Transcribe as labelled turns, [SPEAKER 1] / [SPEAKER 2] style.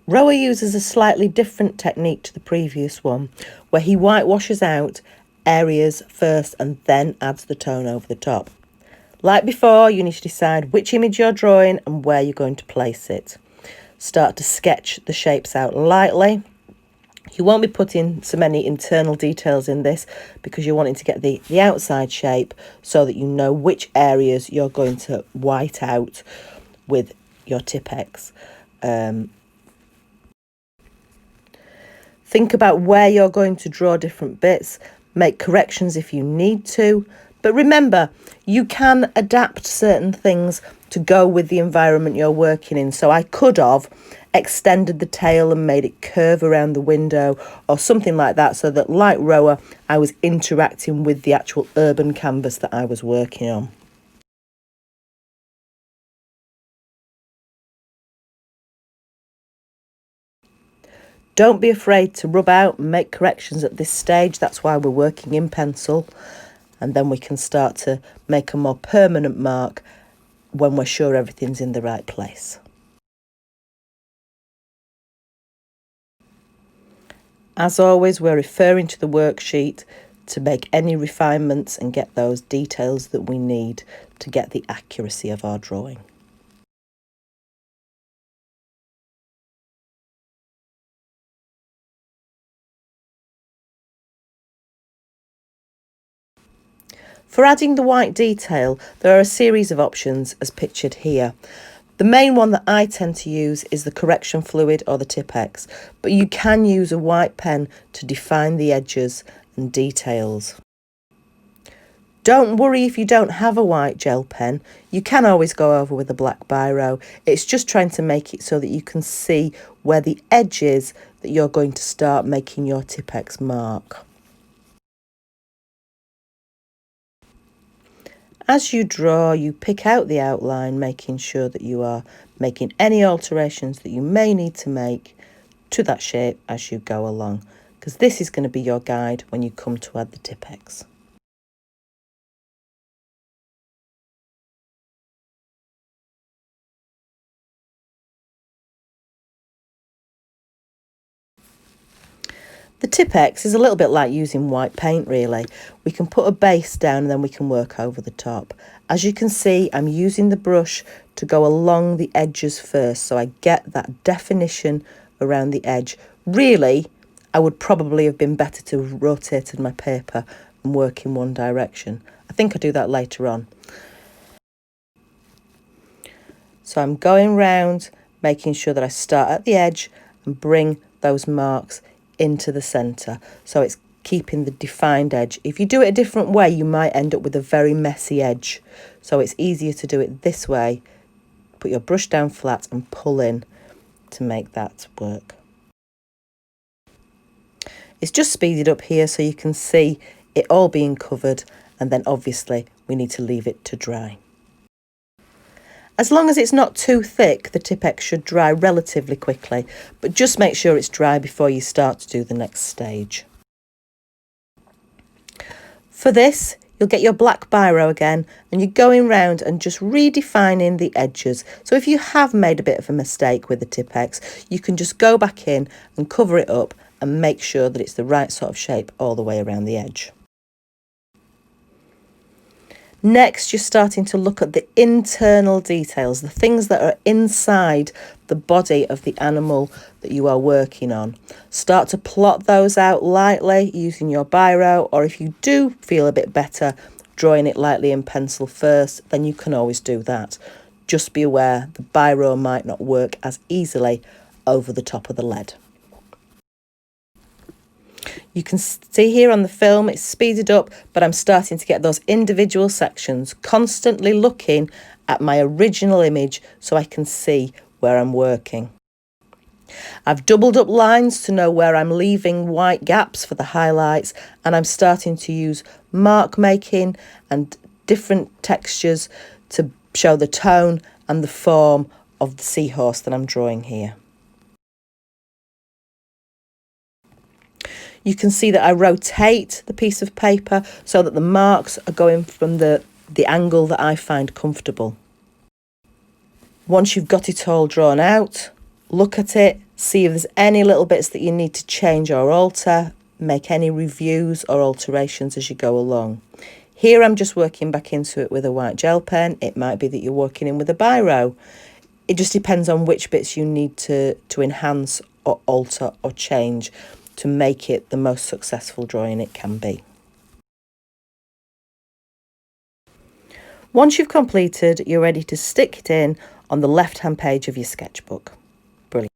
[SPEAKER 1] ROA uses a slightly different technique to the previous one, where he whitewashes out areas first and then adds the tone over the top. Like before, you need to decide which image you're drawing and where you're going to place it. Start to sketch the shapes out lightly. You won't be putting so many internal details in this because you're wanting to get the outside shape so that you know which areas you're going to white out with your Tipp-Ex. Think about where you're going to draw different bits, make corrections if you need to, but remember, you can adapt certain things to go with the environment you're working in. So I could have extended the tail and made it curve around the window or something like that, so that like ROA, I was interacting with the actual urban canvas that I was working on. Don't be afraid to rub out and make corrections at this stage. That's why we're working in pencil. And then we can start to make a more permanent mark when we're sure everything's in the right place. As always, we're referring to the worksheet to make any refinements and get those details that we need to get the accuracy of our drawing. For adding the white detail, there are a series of options as pictured here. The main one that I tend to use is the correction fluid or the Tipp-Ex, but you can use a white pen to define the edges and details. Don't worry if you don't have a white gel pen. You can always go over with a black biro. It's just trying to make it so that you can see where the edge is that you're going to start making your Tipp-Ex mark. As you draw, you pick out the outline, making sure that you are making any alterations that you may need to make to that shape as you go along, because this is going to be your guide when you come to add the Tipp-Ex. The Tipp-Ex is a little bit like using white paint really. We can put a base down and then we can work over the top. As you can see, I'm using the brush to go along the edges first, so I get that definition around the edge. Really, I would probably have been better to have rotated my paper and work in one direction. I think I'll do that later on. So I'm going round, making sure that I start at the edge and bring those marks into the centre, so it's keeping the defined edge. If you do it a different way, you might end up with a very messy edge, so it's easier to do it this way. Put your brush down flat and pull in to make that work. It's just speeded up here so you can see it all being covered, and then obviously we need to leave it to dry. As long as it's not too thick, the Tipp-Ex should dry relatively quickly, but just make sure it's dry before you start to do the next stage. For this, you'll get your black biro again, and you're going round and just redefining the edges. So if you have made a bit of a mistake with the Tipp-Ex, you can just go back in and cover it up and make sure that it's the right sort of shape all the way around the edge. Next, you're starting to look at the internal details, the things that are inside the body of the animal that you are working on. Start to plot those out lightly using your biro, or if you do feel a bit better drawing it lightly in pencil first, then you can always do that. Just be aware the biro might not work as easily over the top of the lead. You can see here on the film it's speeded up, but I'm starting to get those individual sections, constantly looking at my original image so I can see where I'm working. I've doubled up lines to know where I'm leaving white gaps for the highlights, and I'm starting to use mark making and different textures to show the tone and the form of the seahorse that I'm drawing here. You can see that I rotate the piece of paper so that the marks are going from the angle that I find comfortable. Once you've got it all drawn out, look at it, See if there's any little bits that you need to change or alter, make any reviews or alterations as you go along. Here I'm just working back into it with a white gel pen. It might be that you're working in with a biro. It just depends on which bits you need to enhance or alter or change to make it the most successful drawing it can be. Once you've completed, you're ready to stick it in on the left-hand page of your sketchbook. Brilliant.